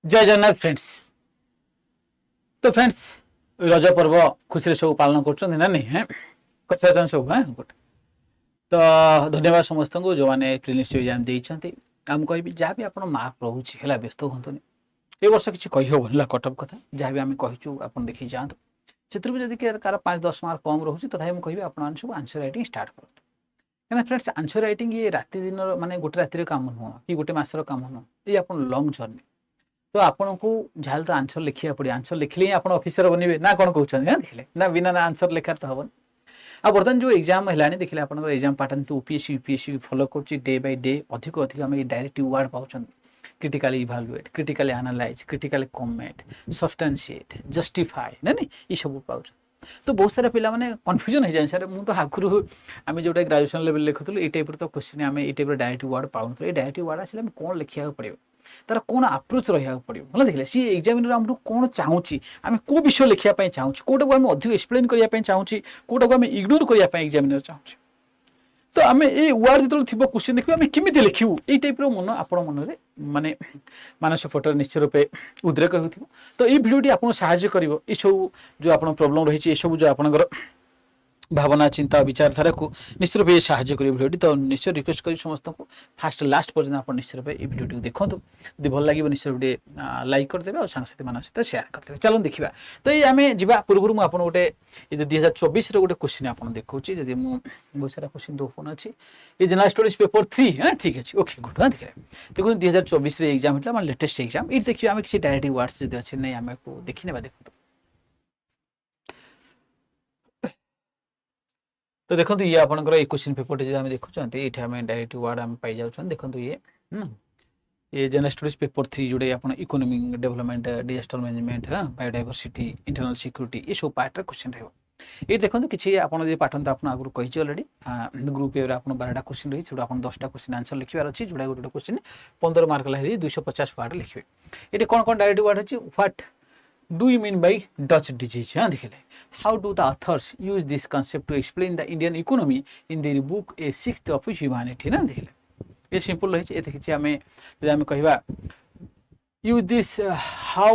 जय जगन्नाथ फ्रेंड्स। तो फ्रेंड्स रज पर्व खुशी सब पालन कर नहीं सब हाँ गुड। तो धन्यवाद समस्त को जो मैंने प्रिलिम्स एग्जाम देते आम कहि जहाँ भी आप मार्क रोचे है व्यस्त हूँ ए वर्ष किसी कहीहबन कटअप कथा जहाँ भी आम कहूँ आप देखिए जातु से जब कार 5-10 मार्क कम रोचे तथा मुझे कहि आप सब आंसर राइटिंग स्टार्ट करूँ क्या फ्रेंड्स आंसर राइटिंग ये राति दिन माने गोटे रातिर काम नुह कि गोटे मसर काम नुह ये आप लंग जर्नी तो आपन को जहाँ तो आंसर लिखा पड़े आंसर लिखले ही आप ऑफिसर बनबे ना कौन कहते हैं देखिए ना बिना ना आंसर लिखार तो हेन आ बर्तमान जो एग्जाम है देखिए आप एग्जाम पैटर्न तो ओपीएससी यूपीएससी फॉलो कर डे बाय डे अधिक अधिक आम डायरेक्ट वार्ड पाँच critically evaluate critically analyse critically comment substantiate justify ना ये सब पाँच तो बहुत सारा पिला माने कन्फ्यूजन हो जाए सर मुझे तो आगुरी आम जो ग्रेजुएशन लेवल लिखुलू ये टाइप तो क्वेश्चन आम ये टाइप डायरेक्ट वार्ड पाऊँ ये डायरेक्ट वार्ड आसे कौन लिखा पड़े तार कौन आप्रोच रहा पड़ो देखिए सी एग्जामिनर आम कौन चाहूँगी आम कौ विषय लिखापी चाहूँ कौटा को आम अधिक एक्सप्लेन करने चाहूँ कौटा को आम इग्नोर करने एग्जामिनर चाहूँ तो आम ये वार्ड जो थी क्वेश्चन देखिए आम केमी लिखू ये टाइप मन आपण मन माने मानस फोटो निश्चित रूपे उद्रेक हो तो ये भिडियोटी आपको साहाय्य कर सब जो आप प्रोब्लेम रही है सब जो आपंकर भावना चिंता विचारधारा को निश्चित रूप साहाय्य कर भिडियोटी तो निश्चय रिक्वेस्ट कर समस्त को फास्ट लास्ट पर्यटन आप निश्चित रूप ये भिडियोटी देखो यदि भल लगे निश्चित रूप लाइक करदे और सांगसाथी मान सहित शेयर करदे चलो देखा तो ये आम जा पूर्व मुझे गोटे ये 2024 गोटे क्वेश्चन आप देखा जब मुझे बहुत सारा क्वेश्चन दो फोन अच्छी ये जनरल स्टडीज पेपर 3 हाँ ठीक अच्छे ओके गुड हाँ देखिए देखो 2024 एग्जाम होता लेटेस्ट एग्जाम ये देखिए आम किसी डायरेक्ट वार्ड्स जब अच्छे नहीं आम देखी ना देखो तो देखो ये आपंकर ये क्वेश्चन पेपर जो आम देखुं ये आम डायरेक्ट वार्ड आम पाई जाऊँ देखो ये जनरल स्टडीज पेपर 3 जोड़े आप इकोनॉमिक डेवलपमेंट डिजास्टर मैनेजमेंट हाँ बायोडाइवर्सिटी इंटरनल सिक्यूरीटी ये सब पार्ट क्वेश्चन रहा ये देखो किसी आप पैटर्न तो आपको आगुरी कही अलरेडी ग्रुप ए आप 12टा क्वेश्चन रही जो आप 10टा क्वेश्चन आंसर लिखार अच्छी जोड़ा गोटे क्वेश्चन 15 मार्क लगे 250 वार्ड लिखे ये कौन कौन डायरेक्ट वार्ड अच्छी what do you mean by Dutch disease हाँ देखिए how do the authors use this concept to explain the Indian economy in their book A Sixth of Humanity ना देखिए ये सिंपल रही है देखिए आम जब कहवा use this how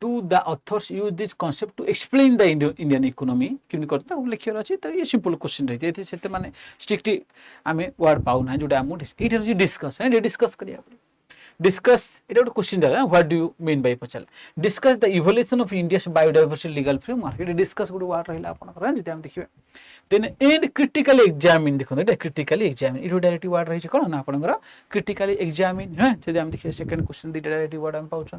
do the authors use this concept to explain the Indian economy केमती करते लिखार अच्छे तो ये सिंपल क्वेश्चन रही है से माने स्ट्रिक्टली आम वर्ड पाऊना जोटा आमको ये डिस्कस है डिस्कस करिया डिस्कस ये गोटे क्वेश्चन दिया what do you mean by Pachar discuss the evolution of India biodiversity legal framework ये डिस्कस गोटे वार्ड रहा आपंकर जब आम देखिए देन एंड क्रिटिकली एग्जामिन देखो ये क्रिटिकली एग्जामिन ये डायरेक्ट वार्ड रही है कौन ना आपंकर क्रिटिकली एग्जामिन हाँ जब आम देखिए सेकेंड क्वेश्चन दुईटा डायरेक्ट वार्ड आम पाँच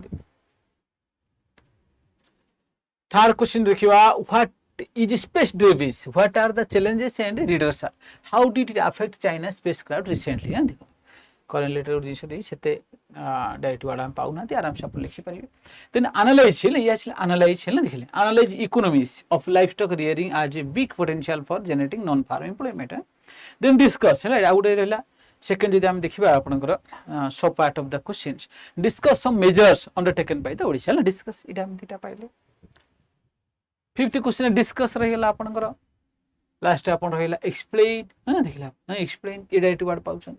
थर्ड क्वेश्चन देखा what is space debris what are the challenges and readers are how did it affect China spacecraft recently हाँ देखो करेन्ट रिलेटेड जिस से डायरेक्ट वार्ड आम पाऊना आराम से आप लिखिपारे देन एनालाइज ये एनालाइज है देखिए analyse economies of livestock rearing has a big potential for generating non farm employment then discuss है आउ गोटे रहा सेकेंड जब आम देखा आपंकर सब part of the question discuss some measures undertaken by the Odisha discuss ये आम दुटा पाइले फिफ्थ क्वेश्चन डिस्कस रहीगला आपंकर लास्ट आप रहा एक्सप्लेन हाँ देखिए एक्सप्लेन ये डायरेक्ट वार्ड पाँच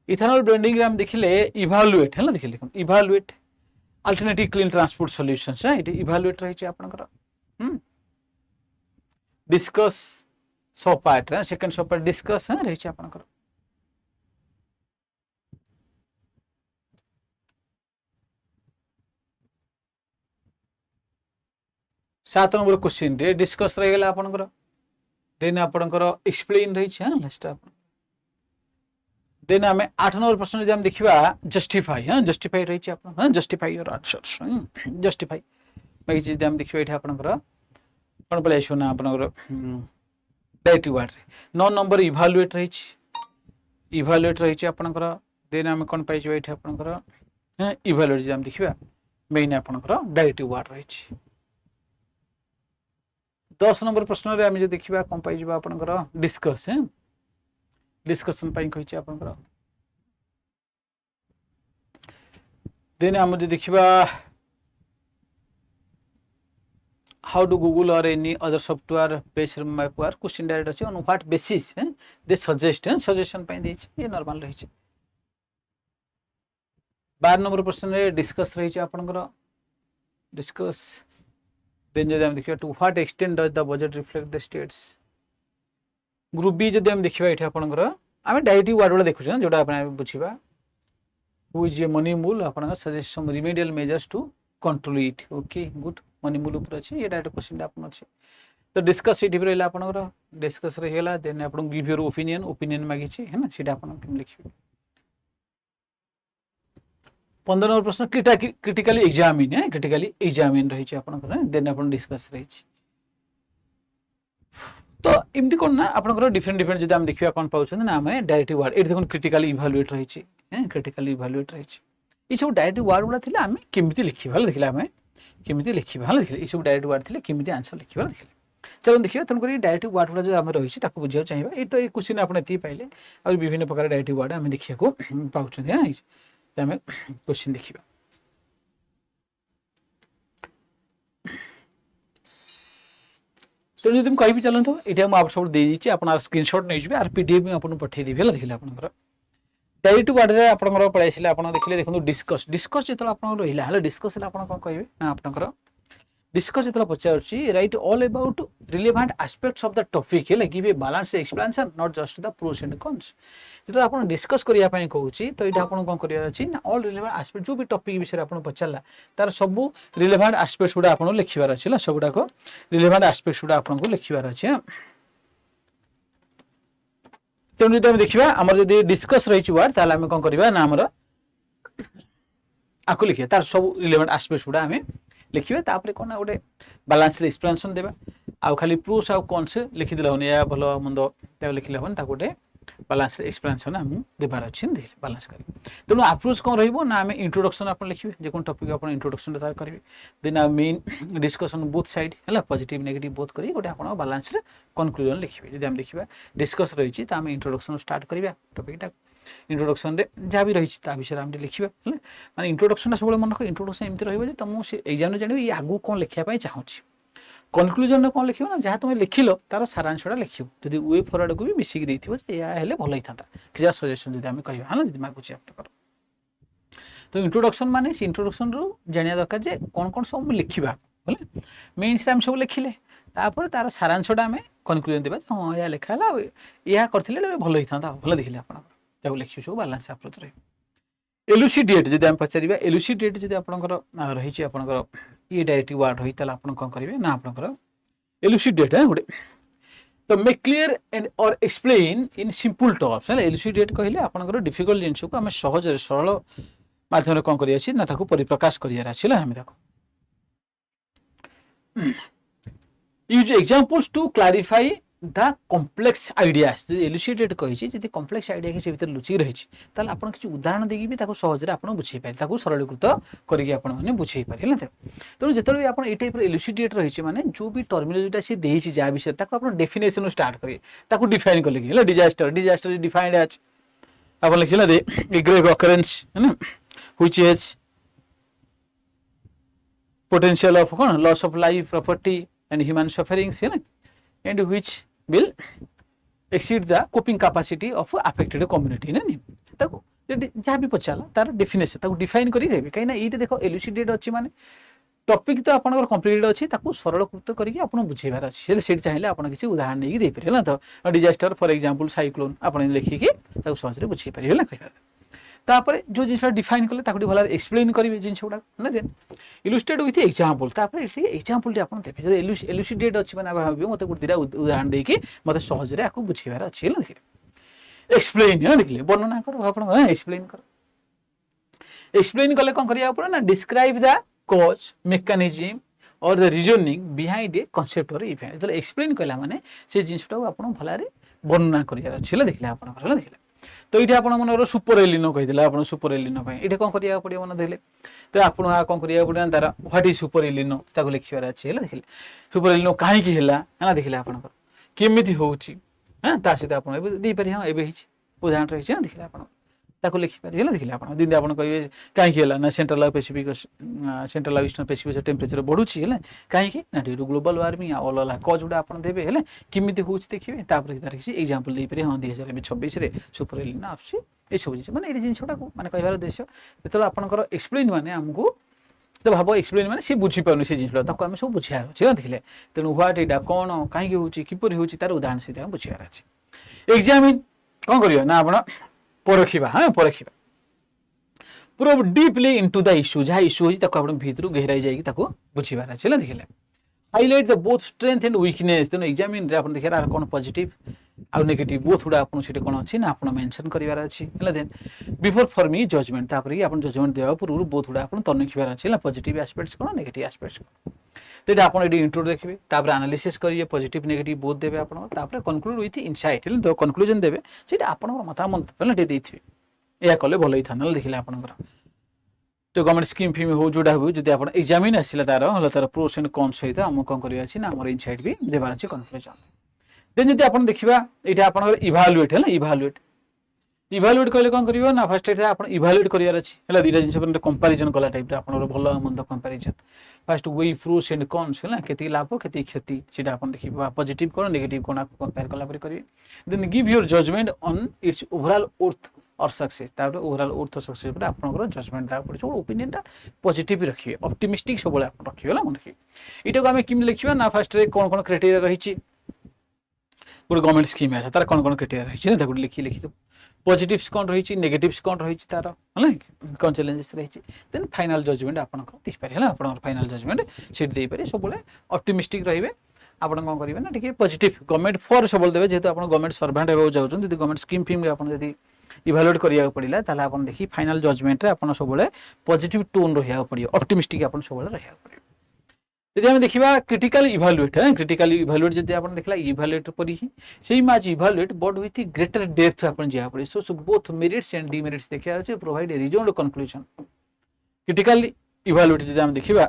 इथेनॉल ब्लेंडिंग आम देखिले इभालुएट है देखिए देखो evaluate alternative clean transport solutions है इभालुएट रही आपंकर डिस्कस सब पार्ट है सेकंड सब पार्ट डिस्कस है रही आपंकर सात नंबर क्वेश्चन रे डिस्कस रहीगला आपंकर देन आपंकर एक्सप्लेन रही है लास्ट आप देन आम 8 नंबर प्रश्न जब देखा जस्टिफाई हाँ जस्टिफाई रही हाँ जस्टिफाई योर आंसर जस्टिफाई बाकी जब आम देखा ये आपंकर कौन पलि आस ना आपंकर डायरेक्ट वार्ड 9 नंबर इभालुएट रही आपंकर देन आम कौन पाई ये आपंकर हाँ इभालुएट जब देखा मेन आपंकर डायरेक्ट वार्ड रही 10 नंबर प्रश्न आम जो देखा कौन पाई आपंकर डिस्कस है डिस्कशन कही आपंकर देन आम जो देखा how do Google or any other software based mapware question direct अच्छे on what basis they suggest suggestion ये नॉर्मल रही 12 नंबर प्रश्न रे डिस्कस रही आपनकर डिस्कस देन जदि हम देखिए to what extent does the budget reflect the states group B जदि हम देखिए ये आपनकर आम डायरेक्टिव वार्ड वाला देखुछन जोटा अपन बुझिबा who is a money mule आपनकर suggest some remedial measures to control it okay good money mule ऊपर अछि ये डायरेक्ट क्वेश्चन अपन अछि तो डिस्कस सीट पर रहला आपनकर डिस्कस रहिला देन आपन गिव योर ओपिनियन मागी छी है ना सीट आपन लिखिबे 15 नंबर प्रश्न क्रिटिकली एग्जामिन है क्रिटिकली एग्जामिन रही छै आपनकर देन आपन डिस्कस रही छै तो एमती कोन ना आपनकर डिफरेंट जदि हम देखिबा कोन पाउछन ना हम डायरेक्टिव वर्ड एठी देखन क्रिटिकली इवैल्यूएट रही छै हैं क्रिटिकली इवैल्यूएट रही छै ई सब डायरेक्टिव वर्ड गुडा थिला हम केमिति लिखिबा हल देखिला हम केमिति लिखिबा हल देखिला ई सब डायरेक्टिव वर्ड थिले केमिति आंसर लिखिबा देखिला चलो देखिए तन करी डायरेक्टिव वर्ड गुडा जो हम रही छै ताको बुझियो चाहिबा ई तो ई क्वेश्चन आपन एति पाइले और विभिन्न प्रकार डायरेक्टिव वर्ड हम देखिया को पाउछन हैं हमें क्वेश्चन देखिबा तो जदि हम कहि भी चलंतो एटा हम आप सब दे दी छी अपन स्क्रीनशॉट नै छिबे आर पीडीएफ में अपन पठै दिबे हला देखिला आपनकर डायरेक्टिव वर्ड रे आपनकर पळाइसिले आपन देखिले देखंतु डिस्कस जेतला आपन रहिला हला डिस्कस ला आपन कोन कहिबे ना आपनकर डिस्कस जेतला पचारछि write all about relevant aspects of the topic है give a balance explanation not just the pros and cons जेतला आपन डिस्कस करिया पई कहूछि तो एटा आपन कोन करिया अछि ना ऑल रिलेवेंट एस्पेक्ट जो भी टॉपिक विषय आपन पचारला तार सब रिलेवेंट एस्पेक्ट्स गुडा आपन लिखिबार अछि ना सबुडा को रिलेवेंट एस्पेक्ट्स गुडा आपन को लिखिबार अछि तो जदि हम देखिबा हमर जदि डिस्कस रही वर्ड ताला हम कोन करबा ना हमर आकु लिखिया तार सब रिलेवेंट एस्पेक्ट्स गुडा हम लिखिबे तापरे कोन गोटे बैलेंस एक्सप्लेनेशन देबा आ खाली प्रोस आ कॉन्स लिखि दिला होनी या भलो मंद ता लिखिला होन ता गोटे बैलेंस एक्सप्लेनेशन हम देबार अछि दे बैलेंस करी तनो अप्रोच कोन रहइबो ना हम इंट्रोडक्शन अपन लिखिबे जे कोन टॉपिक अपन इंट्रोडक्शन तार करबे देन आ मेन डिस्कशन बोथ साइड हला पॉजिटिव नेगेटिव बोथ करी गोटे अपन बैलेंस रे कंक्लूजन लिखिबे जे हम देखिबा डिस्कस रही छी ता हम इंट्रोडक्शन स्टार्ट करबा टॉपिक ता इंट्रोडक्शन रे जा भी रही ता विषय हम लिखिबा हला माने इंट्रोडक्शन सब मन को इंट्रोडक्शन एमति रहइबो जे तुम से एग्जाम रे जानिबे या आगु कोन लिखिया पई चाहूची कंक्लूजन में कौन लिखियो ना जहाँ तुम लिखिल तार सारांशटा लिखियो जदि वे फरवर्ड को भी मिसिक देथिबो जे या हेले भलो हिथाता किजा सजेशन जदि हम कहबा हां जदि मागुची आपनकर तो इंट्रोडक्शन माने से इंट्रोडक्शन रो जानिया दरकार जे कोन सब लिखिबा बोले मेंस हम सब लिखिले तापर तार सारांशटा हम कंक्लूजन देबा हां या लिखाला या करथिले भलो हिथाता भलो देखिले आपनकर ताको लिखियो सब बैलेंस अप्रोच रे एलुसिडेट जदि हम पचारिबा एलुसिडेट जदि आपनकर रही छी आपनकर ये डायरेक्टिव वर्ड रही तला आपन कोन करिवे ना आपनकर एलुसिडेट है गुडे तो मेक क्लियर एंड और एक्सप्लेन इन सिंपल टर्म्स है एलुसिडेट कहिले आपनकर डिफिकल्ट जिंस को हम सहज सरल माध्यम रे कोन करिया छी ना ताको परिप्रकाश करिया छिला हम ताको use examples to clarify the complex ideas elucidate कहि छी जदि कॉम्प्लेक्स आइडिया के भीतर लुचि रही छी ताल आपन किछ उदाहरण देगी भी ताको सहज रे आपन बुझै पारि ताको सरलीकृत करिके आपन माने बुझै पारि ना तो जेतले भी आपन ए टाइप रे एलुसिडेट रही छी माने जो भी टर्मिनोलॉजीटा से देहि छी जा विषय ताको आपन डेफिनेशन स्टार्ट करिए ताको डिफाइन कर लेगी डिजास्टर इज डिफाइंड एज आपन लिखिला दे ए ग्रेव ऑकरेंस है ना which is potential of cone loss of life property and human sufferings है ना and which will exceed the coping capacity of affected community ना नहीं ताको जहाँ भी पचाला तार डेफिनेशन ताको डिफाइन करी कहबे कहीं ना एटे देखो एलुसिडेट अछि माने टॉपिक तो आपनकर कंप्लीटेड अछि ताको सरलकृत करिके आपन बुझेबार अछि सेल सेट चाहिले आपन किछि उदाहरण नै दे परिला तो डिजास्टर फॉर एग्जांपल साइक्लोन आपन लिखि के ताको सहज रे बुझे परिला कहबा तापर जो जिनसा डिफाइन करले ताको भला एक्सप्लेन करिवे जिनसोडा ना देन इलस्ट्रेट विथ एग्जांपल तापर एग्जांपल जे आपन देबे जे एलुसिडेट अछि माने भाबियो मते गुड दिरा उदाहरण दे के मते सहज रे आकु बुझेबार अछि ना देखिले एक्सप्लेन है देखिले वर्णना करो आपन एक्सप्लेन करो एक्सप्लेन करले कोन करिया आपन ना डिस्क्राइब द कॉज मेकानिज्म और the reasoning behind a concept और इवेंट तो एक्सप्लेन कला माने से जिनसटा आपन भला रे वर्णना करिया अछि देखिले आपन करला देखिले तो ये आप मन सुपर एलिनो कही आप सुपर एलिनो ये कौन करा पड़ो मन देले तो आप कौन करा पड़ो तार व्हाट इज सुपर एलिनो ताको लिखिबार अच्छे देखिले सुपर एलिनो कहीं है देखिले आप केमी हूँ हाँ सहित आप दे पारे हाँ एवं उदाहरण रही देखिले आप ताको लिखि पारे हैला देखिले आपण दिन आपण कहिबे काहे कि हैला ना central Pacific central eastern Pacific temperature बढ़ुची हैला काहे कि ना ड्यू टू ग्लोबल वार्मिंग आ अलग कज गुडा आपण देबे हैला किमिति होउछ देखिबे तापर तार किछि एग्जांपल देइ पारे हां 2026 रे सुपर एलिनो आसी ए सब जिनिस माने ए जिनिसटा को माने कहबार उद्देश्य जेतला आपनकर एक्सप्लेन माने हमकु तो भाव एक्सप्लेन माने सी बुझी पाउनु से जिनिस ताको हम सब बुझियार अछि देखिले तेनु व्हाट एटा कोन काहे कि होउची किपरि होउची तार उदाहरण सहित हम बुझियार अछि एग्जामिन कोन करियो ना आपण परखिबा हां परखिबा पूरा डीपली इनटू द इश्यू जहा इश्यू होची ताको आपण भीतर गहराई जाई ताको बुझिबार अछि ना देखिले highlight the both strength and weakness तेनु एग्जामिन रे आपण देखिरा कोन पॉजिटिव आ नेगेटिव बोथ गुडा आपण सेटे कोन अछि ना आपण मेंशन करिवार अछि हला देन बिफोर फॉर्मिंग जजमेंट तापर आपण जजमेंट देबा पूर्व बोथ गुडा आपण तनखिबार अछि ना पॉजिटिव एस्पेक्ट्स कोन नेगेटिव एस्पेक्ट्स तेटा आपण एडी इंट्रो देखिबे तापर एनालिसिस करिए पॉजिटिव नेगेटिव बोथ देबे आपण तापर कंक्लूड विथ इनसाइट हला तो कंक्लूजन देबे सेटा आपण मतामत हला दे देथिबे या कले भलो हिथानल देखिले आपनकर तो गवर्नमेंट स्कीम फिम हो जोडा हो जदि आपण एग्जामिन आसिला तार प्रोस एंड कॉन्स सहित हम कोन करिया अछि ना हमर इनसाइट भी देबा अछि कंक्लूजन देन जदि आपण देखिबा एटा आपनकर इवैल्यूएट हला इवैल्यूएट कहले कोन करियो ना फर्स्ट एटा आपण इवैल्यूएट करियार अछि हला दिरा जिंस पर कंपैरिजन कला टाइप रे आपनकर भलो मंद comparison first weigh pros and cons हला केति लाभ केति क्षति सेटा आपण देखिबा पॉजिटिव कोन नेगेटिव कोन कंपेयर कला पर करियो then give your judgement on its overall worth और सक्सेस तापर ओवरऑल अर्थ सक्सेस पर आपनकर जजमेंट दा पड़छ ओपिनियन ता पॉजिटिव रखिबे ऑप्टिमिस्टिक सब बळे आपन रखिबे ला मन रखिबे इटा को हम किम लिखिबा ना फर्स्ट रे कोन कोन क्राइटेरिया रहिछि पूरा गवर्नमेंट स्कीम है तार कोन कोन क्राइटेरिया रहिछि ना ताको लिखि दो पॉजिटिव्स कोन रहिछि नेगेटिव्स कोन रहिछि तार हला कोन चैलेंजेस रहिछि देन फाइनल जजमेंट आपनकर दिस पारे हला आपनकर फाइनल जजमेंट सीट देइ पारे सब बळे ऑप्टिमिस्टिक रहिबे आपण कोन करिवे ना ठीक पॉजिटिव गवर्नमेंट फॉर सब देबे जेतु आपण गवर्नमेंट सर्वेंट हेबो जाउछन जदि गवर्नमेंट स्कीम फिम आपण जदि इवैल्यूएट करिया पड़िला ताले आपण देखि फाइनल जजमेंट रे आपण सब बळे पॉजिटिव टोन रहिया पड़ियो ऑप्टिमिस्टिक आपण सब बळे रहिया पड़ियो जदि हम देखिबा क्रिटिकल इवैल्यूएट है क्रिटिकल इवैल्यूएट जदि आपण देखला इवैल्यूएट परि ही सेही माच evaluate but with greater depth आपण जिया पड़ि so both merits and demerits देखिया छै provide a result conclusion critical evaluate जदि हम देखिबा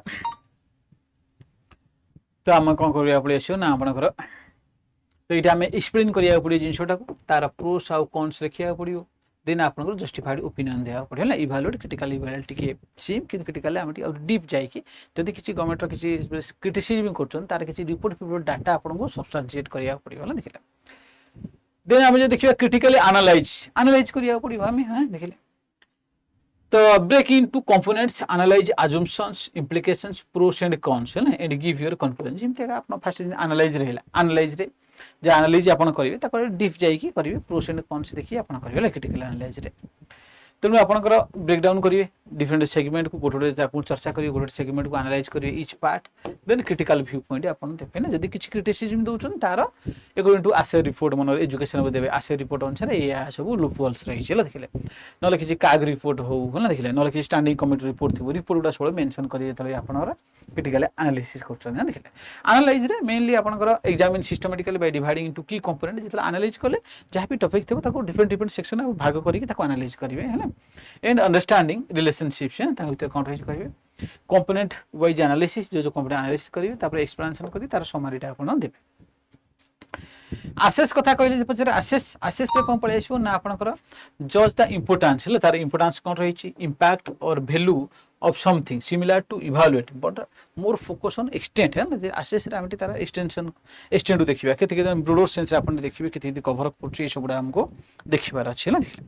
तो हम कोन करिया पड़ि आछो ना आपनकर तो इटा हमें एक्सप्लेन करिया पड़ियो जिंसटा को तार प्रोस आ कॉन्स लिखिया पड़ियो देन आपनकर जस्टिफाइड ओपिनियन देया पड़ेला इवैल्यूएट क्रिटिकल इवैल्यूएट के सेम कि क्रिटिकल हम और डीप जाई कि जदि किछि गवर्नमेंट रो किछि क्रिटिसिज्म करछन तार किछि रिपोर्ट डाटा आपनको सब्सटेंशिएट करिया पड़ियो होला देखिला देन हम जे देखिबा क्रिटिकली एनालाइज करिया पड़ियो हम हां देखिले तो break into components analyse assumptions implications pros and cons है एंड गिव योर कंक्लूजन जिमते आपन फर्स्ट एनालाइज रहला एनालाइज रे जे एनालाइज आपन करिवे ताको डीप जाई कि करिवे प्रोस एंड कॉन्स देखि आपन करिवे क्रिटिकल एनालाइज रे तेणु आपनकर ब्रेक डाउन करिवे डिफरेंट सेगमेंट को गोटे आपन चर्चा करिवे गोटे सेगमेंट को एनालाइज करिवे each part then critical viewpoint आपन देबे ना जदी किछि क्रिटिसिज्म दोछन तार अकॉर्डिंग टू आसे रिपोर्ट मनर एजुकेशन को देबे आसे रिपोर्ट अनुसार या सब लूप होल्स रही छला देखिले नले किछि काग रिपोर्ट हो होला देखिले नले किछि स्टैंडिंग कमिटी रिपोर्ट थिबो रिपोर्ट उडा सब मेंशन करिए तले आपनर क्रिटिकल एनालिसिस करछन ना देखिले एनालाइज रे मेनली आपनकर examine systematically by dividing into की कंपोनेंट जितला एनालाइज करले जहा भी टॉपिक थिबो ताको डिफरेंट सेक्शन में भाग करिके ताको एनालाइज करिवे हैला एंड अंडरस्टैंडिंग रिलेशनशिप्स है ताको भीतर कोन रही कहबे कंपोनेंट वाइज एनालिसिस जो कंपोनेंट एनालिसिस करिवे तापर एक्सप्लेनेशन करी तार समरीटा आपन देबे आसेस कथा कहले पछरे आसेस रे कोन पळे आछो ना आपनकर जज द इंपोर्टेंस हला तार इंपोर्टेंस कोन रही छि इंपैक्ट और value of something similar to evaluate but more focus on extent है ना आसेस रे आमटी तार एक्सटेंड देखिबा केते केते ब्रोडर सेंस रे आपन देखिबे केते कवर अप करछि सब गुडा हमको देखिबार अछि ना देखिले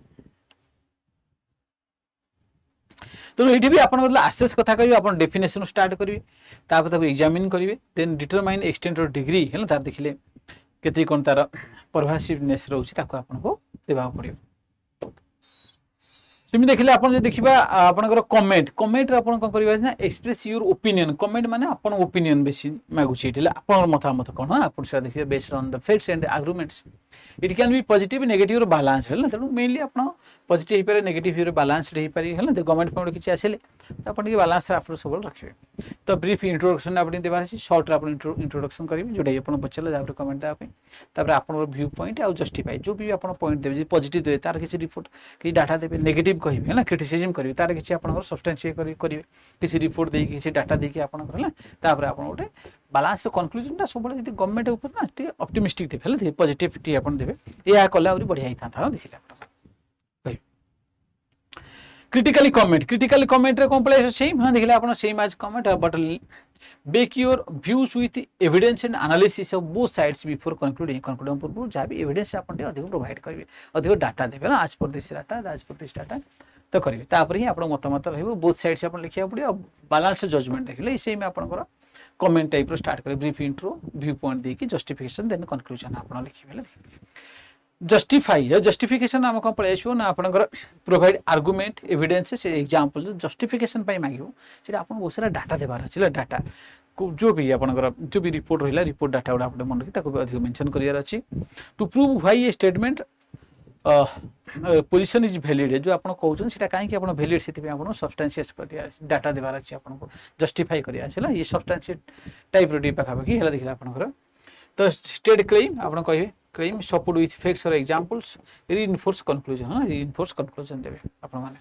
तो ये भी आपन आसेस कथा करिवे आपन डेफिनेशन स्टार्ट करिवे तापर ताको एग्जामिन करिवे देन डिटरमाइन एक्सटेंट और डिग्री है तार देखिले केते कोन तार परवासिवनेस रहउछि ताको आपन को देबा पड़ियो तुम देखिले आपन जे देखिबा आपनकर कमेंट आपन कोन करिवा ना एक्सप्रेस योर ओपिनियन कमेंट माने आपन ओपिनियन बेसी मागुछि एथिला आपन मतामत कोन आपन से देखिबा based on the facts and arguments it can be positive negative balance है तेणु मेनली आप पॉजिटिव हो पारे नेगेटिव हो बैलेंस हो पारे है तो गवर्नमेंट फंड किसी आसे तो आप बैलेंस आप सब रखिए तो ब्रीफ इंट्रोडक्शन आपने देवार अच्छे सर्ट आप इंट्रोडक्शन करेंगे जोटा आप पचारे जहाँ कमेंट देवाई आप व्यू पॉइंट आउ जस्टिफाई जो भी आप पॉइंट देवे पॉजिटिव देवे तार किसी रिपोर्ट किसी डाटा देवे नेगेटिव कहे है ना क्रिटिसिज्म करेंगे तार किसी आप सब्सटेंशिएट करेंगे किसी रिपोर्ट देकी किसी डाटा देकी आप गोटे बालांस कनक्लूजन सब गवर्नमेंट ऊपर ना टे ऑप्टिमिस्टिक देवे पॉजिटिविटी आप देवे या कले आहुरी बढ़िया ही था देखिए क्रिटिकली कमेंट रे कोन पळे सेम हां देखले आपण same as comment but back your views with evidence and analysis of both sides before concluding पूर्व जहाँ भी एविडेंस आपन अधिक प्रोवाइड करेंगे अधिक डाटा देवे ना आज पर दिस डाटा तो करेंगे तापर ही आप मतामत रही बोथ साइड्स आप लिखा पड़ो बालांस जजमेंट देखिए सेम आपंकर कमेंट टाइप स्टार्ट करें ब्रीफ इंट्रो व्यू पॉइंट देकी जस्टिफिकेशन देन कंक्लूजन आप लिखे जस्टिफिकेशन आम कौन पलि आसो ना आपंकर provide argument evidences example justification मांगे आप बहुत सारा डाटा देवार अच्छे डाटा जो भी आपंकर जो भी रिपोर्ट रहा रिपोर्ट डाटा गुड़ा आप मन रखी भी अधिक मेंशन करार अच्छी to prove why a statement position is valid जो आप कहते हैं कहीं भैलिड से सब्सटेंशिएट कर डाटा देवार अच्छे आपको जस्टिफाई कर ये सब्सटेंशिएट टाइप रे पाखापाखि है देखिए आपंकर तो स्टेट क्लेम आप कहे क्लेम सपोर्ट विथ फैक्ट्स और एग्जांपल्स रीइंफोर्स कंक्लूजन देवे आपण माने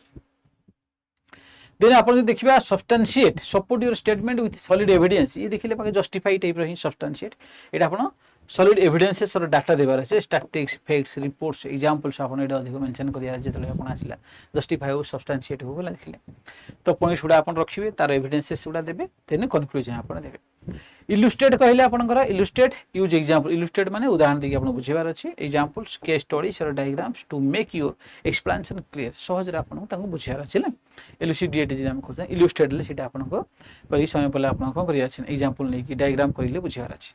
देन आप देखिए substantiate support your statement with solid evidence ये देखिए जस्टिफाई टाइप रही सब्सटेंशिएट ये आप सॉलिड एविडेंसेस और डाटा देवार अच्छे स्टैटिस्टिक्स फैक्ट्स रिपोर्ट्स एग्जांपल्स आप अधिक मेंशन करिया जो आसला जस्टिफाई हो सब्सटेंशिएट हो गला देखिले तो पॉइंट्स गुड़ा आप रखिए तार एविडेंसेस गुड़ा देवे देन कंक्लूजन आप देवे इलुस्ट्रेट कहले आपनकर इलुस्ट्रेट यूज एग्जांपल इलुस्ट्रेट माने उदाहरण देके आपन बुझेबार अछि एग्जांपल्स केस स्टडीज और diagrams to make your explanation clear सहज रे आपन तांको बुझेबार अछि ना इलुसिडेट जे हम कहते इलुस्ट्रेट ले सेटा आपन को करी समय पले आपन को करिया अछि एग्जांपल नै कि डायग्राम करिले बुझेबार अछि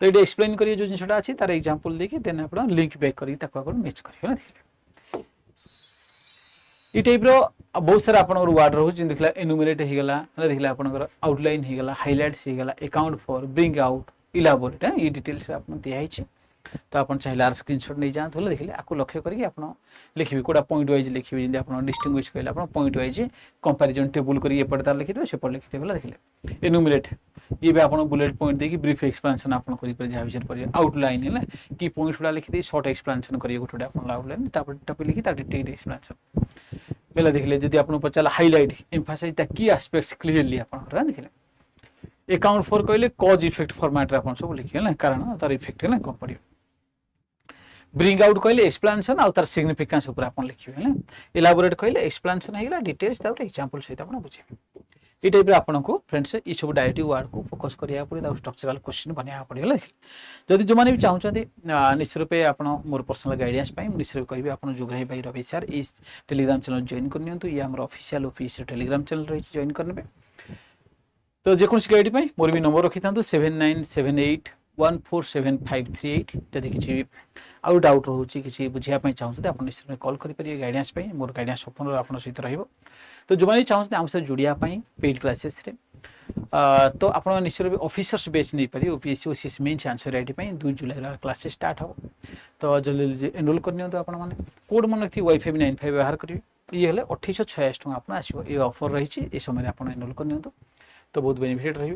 तो ये एक्सप्लेन करिए जो जिनसटा अछि तार एग्जांपल देके देन आपन लिंक बैक करी ताको आपन मैच करियो ना देखिले ये टाइप रो बहुत सारा आपन वर्ड रहू जिन देखला एनुमरेट हे गला देखला आपन आउटलाइन हे गला हाइलाइट्स हे गला account for bring out elaborate ये डिटेल्स आपन दिया हिचे तो आपन चाहेला स्क्रीनशॉट नै जान थोले देखले आको लक्ष्य करी आपन लिखिबे कोडा पॉइंट वाइज लिखिबे जिंदे आपन डिस्टिंग्विश कइला आपन पॉइंट वाइज कंपैरिजन टेबल करी ए पड़ता लिखि दो से पड़ लिखि देबला देखले एनुमरेट ये भी आपन बुलेट पॉइंट देकी ब्रीफ एक्सप्लेनेशन आपन करी पर जा विचार पर आउटलाइन है ना की पॉइंट्स गुडा लिखि दे शॉर्ट एक्सप्लेनेशन करी गोटोडा आपन आउटलाइन तापर टपि लिखि ता डिटेल एक्सप्लेनेशन पहले देखिले जदि आपन पचाला हाइलाइट एम्फासाइज ता की एस्पेक्ट्स क्लियरली आपन रा देखिले अकाउंट फॉर कहले कॉज इफेक्ट फॉर्मेट रे आपन सब लिखिले ना कारण तार इफेक्ट है ना कोन पडियो ब्रिंग आउट कहले एक्सप्लेनेशन आ तार सिग्निफिकेंस ऊपर आपन लिखिबे ना इलाबोरेट कहले एक्सप्लेनेशन हेला डिटेल्स तापर एग्जांपल सहित आपन बुझिबे ये टाइप रे आपन को फ्रेंड्स ये सब डायरेक्टिव वर्ड को फोकस करिया पड़े दा स्ट्रक्चरल क्वेश्चन बनिया पड़ेला जदि जो माने भी चाहउछथि निश्चित रूपे आपन मोर पर्सनल गाइडेंस पाई निश्चित रूपे कहबे आपन जोग्राही भाई रवि सर इस टेलीग्राम चैनल जॉइन करनियंतु ये हमर ऑफिशियल टेलीग्राम चैनल रही जॉइन करनेबे तो जे कोनसी गाइड पाई मोर भी नंबर रखि थांतु 7978147538 जदि किछि आउ डाउट रहउछि किछि बुझिया पई चाहउछथि आपन निश्चित रूपे कॉल करि परिए गाइडेंस पाई मोर गाइडेंस ओपन आपन सहित रहइबो तो जो माने चाहते हमसे जुड़िया पेड क्लासेस रे तो आप निश्चित रूप ऑफिसर्स बेच नहीं पारे OPSC OCS mains answer write 2 जुलाई क्लास स्टार्ट हो तो जल्दी एनरोल करनी तो आपने कोड मन रखी वाईफाई 95 व्यवहार करेंगे ये हेल्ले 2886 टका आप आसो ये ऑफर रही ये समय आप एनरोल करनी तो बहुत बेनिफिट रही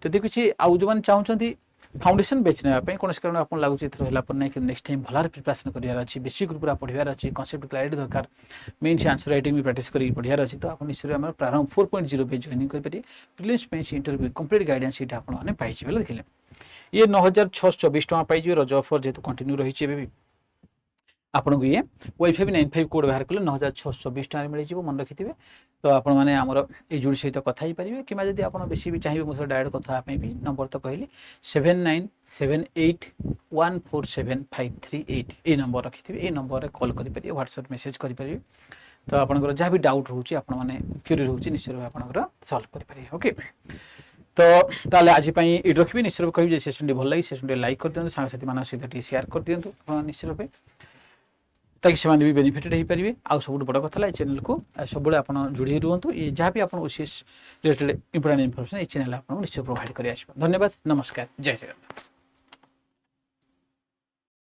जदि किसी आउ जो चाहते फाउंडेशन बेच नापी कौन कारण आप लगुच ना कि नेक्स्ट टाइम भल प्रिपरेशन करार अच्छी बेसिक ग्रुप पढ़ार अच्छी कन्सेप्ट क्लारिटी दरकार मेन्स आंसर राइटिंग भी प्रैक्टिस कर पढ़ार अच्छी तो आप निश्चित आम प्रारंभ 4.0 पे जॉइनिंग करेंगे prelims mains interview complete guidance ये आपने पाइबे देखिले ये 9624 टका पाइबे रज ऑफर जेहेतु कंटिन्यू रही है आपन को ये वाईफाई 95 कोड व्यवहार कले 9624 टका मिल जिवो मन रखिथिबे तो आपण माने हमर ए जुडी सहित कथा ही परिबे किमा जदी आपण बेसी भी चाहिबे मोर डायरेक्ट कथा आपै भी नंबर तो कहली 7978147538 ए नंबर रखिथिबे ए नंबर रे कॉल करि परिबे व्हाट्सएप मैसेज करि परिबे तो आपनकर जहाँ भी डाउट रहउची आपण माने क्वेरी रहउची निश्चय आपनकर सॉल्व करि परिबे ओके तो ताले आज पई ए रखबे निश्चय कहबे जे सेशन भल लागि सेशन लाइक कर दियंतु संग साथी मानक सहित शेयर कर दियंतु निश्चय रूपे ताकि से भी बेनिफिटेड हो पारे आ सब बड़ कथा चैनल को सब आप जोड़ी रुहतु ये जहाँ भी आप ओसीएस रिलेटेड इंपोर्टेंट इनफॉरमेशन ये चैनल आप निश्चय प्रोवाइड कर धन्यवाद नमस्कार जय जगन्नाथ।